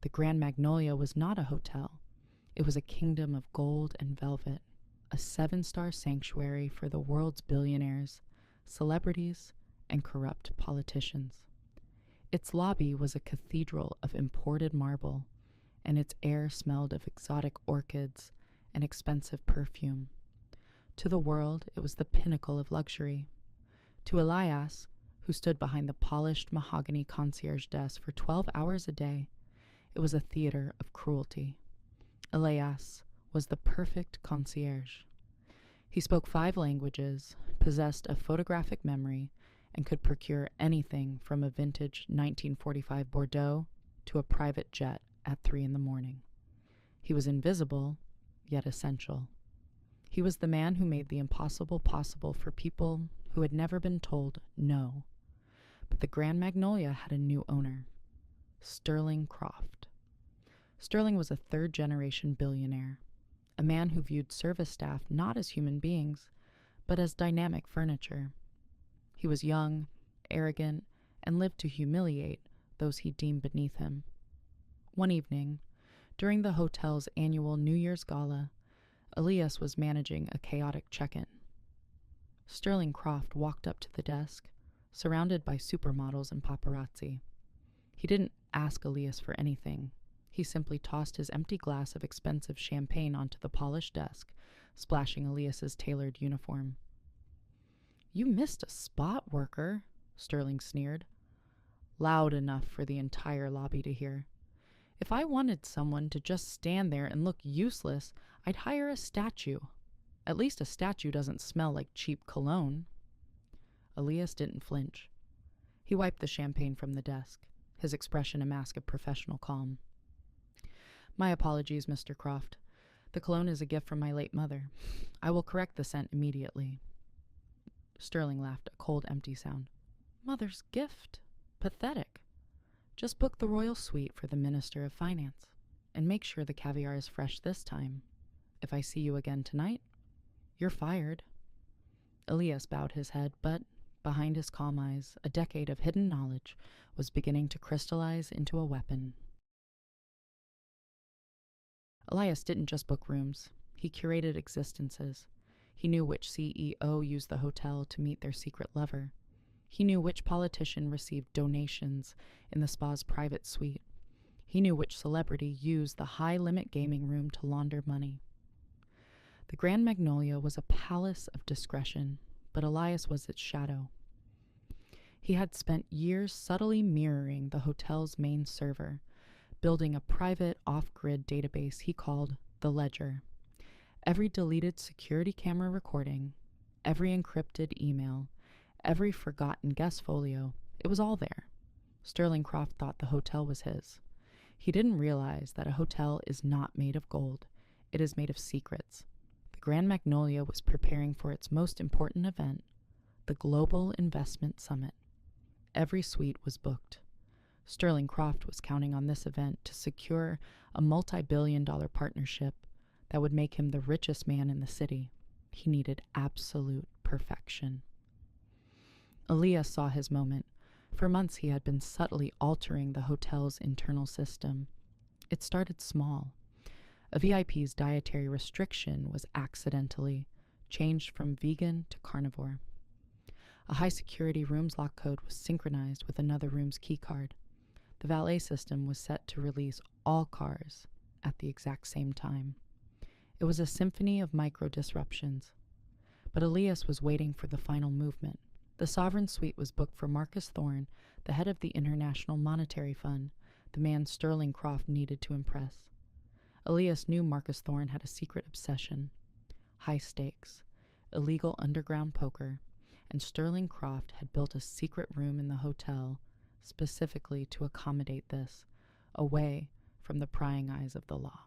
The Grand Magnolia was not a hotel. It was a kingdom of gold and velvet, a 7-star sanctuary for the world's billionaires, celebrities, and corrupt politicians. Its lobby was a cathedral of imported marble, and its air smelled of exotic orchids and expensive perfume. To the world, it was the pinnacle of luxury. To Elias, who stood behind the polished mahogany concierge desk for 12 hours a day, it was a theater of cruelty. Elias was the perfect concierge. He spoke 5 languages, possessed a photographic memory, and could procure anything from a vintage 1945 Bordeaux to a private jet at 3 a.m. He was invisible, yet essential. He was the man who made the impossible possible for people who had never been told no. But the Grand Magnolia had a new owner, Sterling Croft. Sterling was a 3rd-generation billionaire, a man who viewed service staff not as human beings, but as dynamic furniture. He was young, arrogant, and lived to humiliate those he deemed beneath him. One evening, during the hotel's annual New Year's gala, Elias was managing a chaotic check-in. Sterling Croft walked up to the desk, surrounded by supermodels and paparazzi. He didn't ask Elias for anything. He simply tossed his empty glass of expensive champagne onto the polished desk, splashing Elias's tailored uniform. "You missed a spot, worker," Sterling sneered, loud enough for the entire lobby to hear. "If I wanted someone to just stand there and look useless, I'd hire a statue. At least a statue doesn't smell like cheap cologne." Elias didn't flinch. He wiped the champagne from the desk, his expression a mask of professional calm. "My apologies, Mr. Croft. The cologne is a gift from my late mother. I will correct the scent immediately." Sterling laughed, a cold, empty sound. "Mother's gift? Pathetic. Just book the royal suite for the Minister of Finance, and make sure the caviar is fresh this time. If I see you again tonight, you're fired." Elias bowed his head, but behind his calm eyes, a decade of hidden knowledge was beginning to crystallize into a weapon. Elias didn't just book rooms. He curated existences. He knew which CEO used the hotel to meet their secret lover. He knew which politician received donations in the spa's private suite. He knew which celebrity used the high-limit gaming room to launder money. The Grand Magnolia was a palace of discretion, but Elias was its shadow. He had spent years subtly mirroring the hotel's main server, building a private off-grid database he called the Ledger. Every deleted security camera recording, every encrypted email, every forgotten guest folio, it was all there. Sterling Croft thought the hotel was his. He didn't realize that a hotel is not made of gold. It is made of secrets. The Grand Magnolia was preparing for its most important event, the Global Investment Summit. Every suite was booked. Sterling Croft was counting on this event to secure a multi-billion-dollar partnership that would make him the richest man in the city. He needed absolute perfection. Elias saw his moment. For months he had been subtly altering the hotel's internal system. It started small. A VIP's dietary restriction was accidentally changed from vegan to carnivore. A high-security room's lock code was synchronized with another room's keycard. The valet system was set to release all cars at the exact same time. It was a symphony of micro-disruptions. But Elias was waiting for the final movement. The Sovereign Suite was booked for Marcus Thorne, the head of the International Monetary Fund, the man Sterling Croft needed to impress. Elias knew Marcus Thorne had a secret obsession: high stakes, illegal underground poker, and Sterling Croft had built a secret room in the hotel specifically to accommodate this, away from the prying eyes of the law.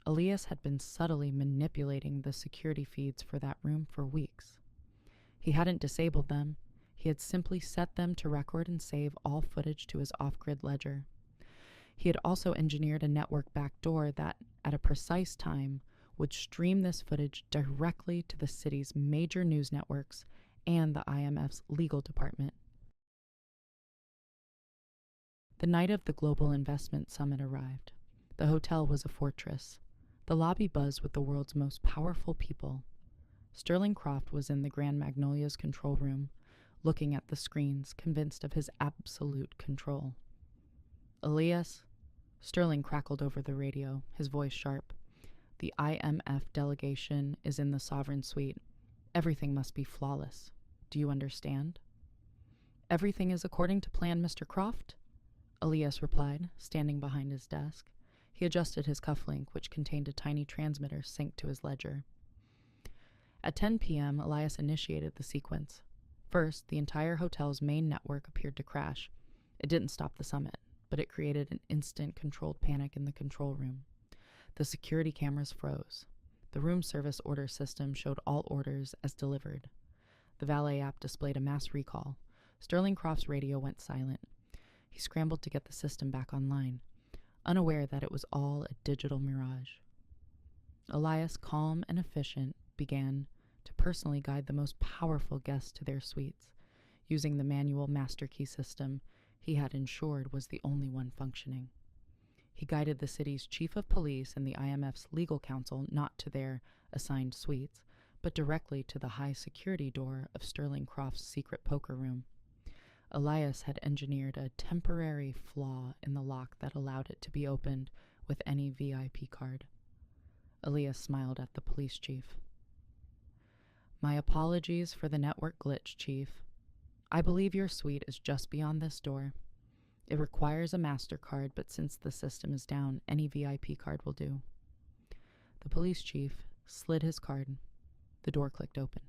Elias had been subtly manipulating the security feeds for that room for weeks. He hadn't disabled them. He had simply set them to record and save all footage to his off-grid ledger. He had also engineered a network backdoor that, at a precise time, would stream this footage directly to the city's major news networks and the IMF's legal department. The night of the Global Investment Summit arrived. The hotel was a fortress. The lobby buzzed with the world's most powerful people. Sterling Croft was in the Grand Magnolia's control room, looking at the screens, convinced of his absolute control. Elias, Sterling crackled over the radio, his voice sharp. The IMF delegation is in the sovereign suite. Everything must be flawless. Do you understand? Everything is according to plan, Mr. Croft? Elias replied, standing behind his desk. He adjusted his cufflink, which contained a tiny transmitter synced to his ledger. At 10 p.m., Elias initiated the sequence. First, the entire hotel's main network appeared to crash. It didn't stop the summit, but it created an instant controlled panic in the control room. The security cameras froze. The room service order system showed all orders as delivered. The valet app displayed a mass recall. Sterling Croft's radio went silent. He scrambled to get the system back online, unaware that it was all a digital mirage. Elias, calm and efficient, began to personally guide the most powerful guests to their suites, using the manual master key system he had ensured was the only one functioning. He guided the city's chief of police and the IMF's legal counsel not to their assigned suites, but directly to the high security door of Sterling Croft's secret poker room. Elias had engineered a temporary flaw in the lock that allowed it to be opened with any VIP card. Elias smiled at the police chief. My apologies for the network glitch, Chief. I believe your suite is just beyond this door. It requires a MasterCard, but since the system is down, any VIP card will do. The police chief slid his card. The door clicked open.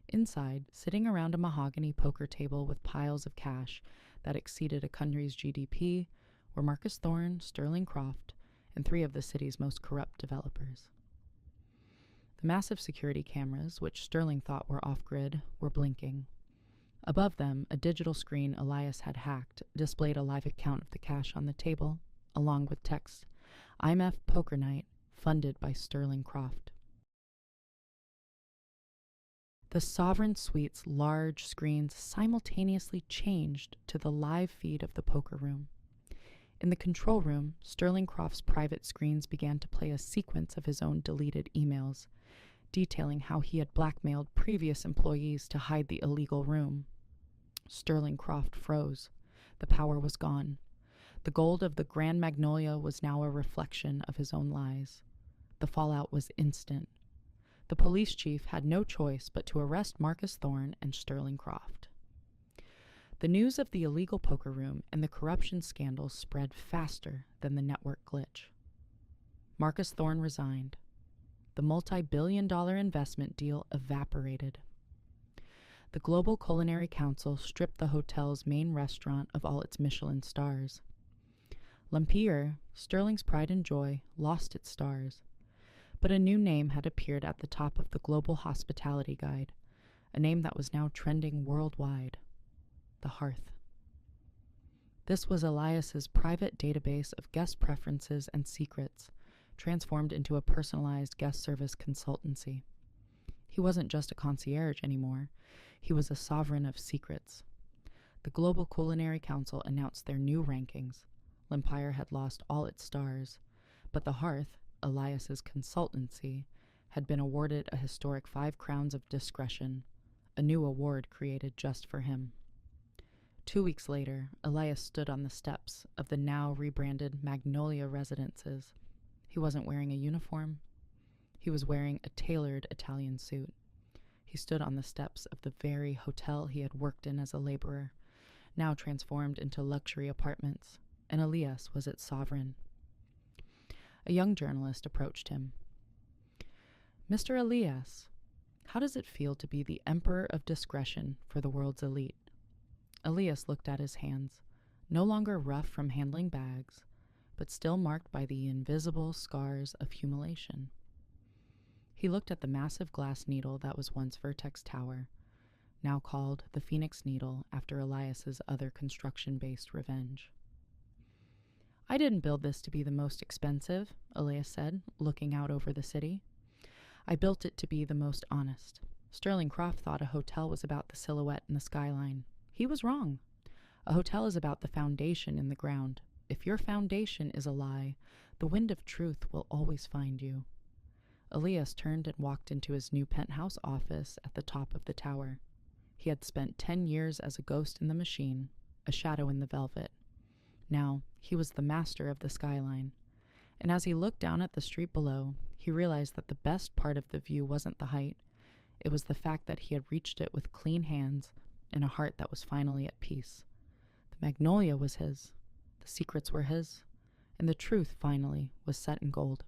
Inside, sitting around a mahogany poker table with piles of cash that exceeded a country's GDP, were Marcus Thorne, Sterling Croft, and 3 of the city's most corrupt developers. The massive security cameras, which Sterling thought were off-grid, were blinking. Above them, a digital screen Elias had hacked displayed a live account of the cash on the table, along with text, IMF Poker Night, funded by Sterling Croft. The Sovereign Suite's large screens simultaneously changed to the live feed of the poker room. In the control room, Sterling Croft's private screens began to play a sequence of his own deleted emails, detailing how he had blackmailed previous employees to hide the illegal room. Sterling Croft froze. The power was gone. The gold of the Grand Magnolia was now a reflection of his own lies. The fallout was instant. The police chief had no choice but to arrest Marcus Thorne and Sterling Croft. The news of the illegal poker room and the corruption scandal spread faster than the network glitch. Marcus Thorne resigned. The multi-billion-dollar investment deal evaporated. The Global Culinary Council stripped the hotel's main restaurant of all its Michelin stars. L'Empire, Sterling's pride and joy, lost its stars, but a new name had appeared at the top of the Global Hospitality Guide, a name that was now trending worldwide: the Hearth. This was Elias's private database of guest preferences and secrets, transformed into a personalized guest service consultancy. He wasn't just a concierge anymore. He was a sovereign of secrets. The Global Culinary Council announced their new rankings. L'Empire had lost all its stars, but the Hearth, Elias's consultancy, had been awarded a historic 5 crowns of discretion, a new award created just for him. 2 weeks later, Elias stood on the steps of the now rebranded Magnolia residences. He wasn't wearing a uniform. He was wearing a tailored Italian suit. He stood on the steps of the very hotel he had worked in as a laborer, now transformed into luxury apartments, and Elias was its sovereign. A young journalist approached him. Mr. Elias, how does it feel to be the emperor of discretion for the world's elite? Elias looked at his hands, no longer rough from handling bags, but still marked by the invisible scars of humiliation. He looked at the massive glass needle that was once Vertex Tower, now called the Phoenix Needle after Elias's other construction-based revenge. I didn't build this to be the most expensive, Elias said, looking out over the city. I built it to be the most honest. Sterling Croft thought a hotel was about the silhouette and the skyline. He was wrong. A hotel is about the foundation in the ground. If your foundation is a lie, the wind of truth will always find you. Elias turned and walked into his new penthouse office at the top of the tower. He had spent 10 years as a ghost in the machine, a shadow in the velvet. Now, he was the master of the skyline. And as he looked down at the street below, he realized that the best part of the view wasn't the height. It was the fact that he had reached it with clean hands and a heart that was finally at peace. The magnolia was his, the secrets were his, and the truth, finally, was set in gold.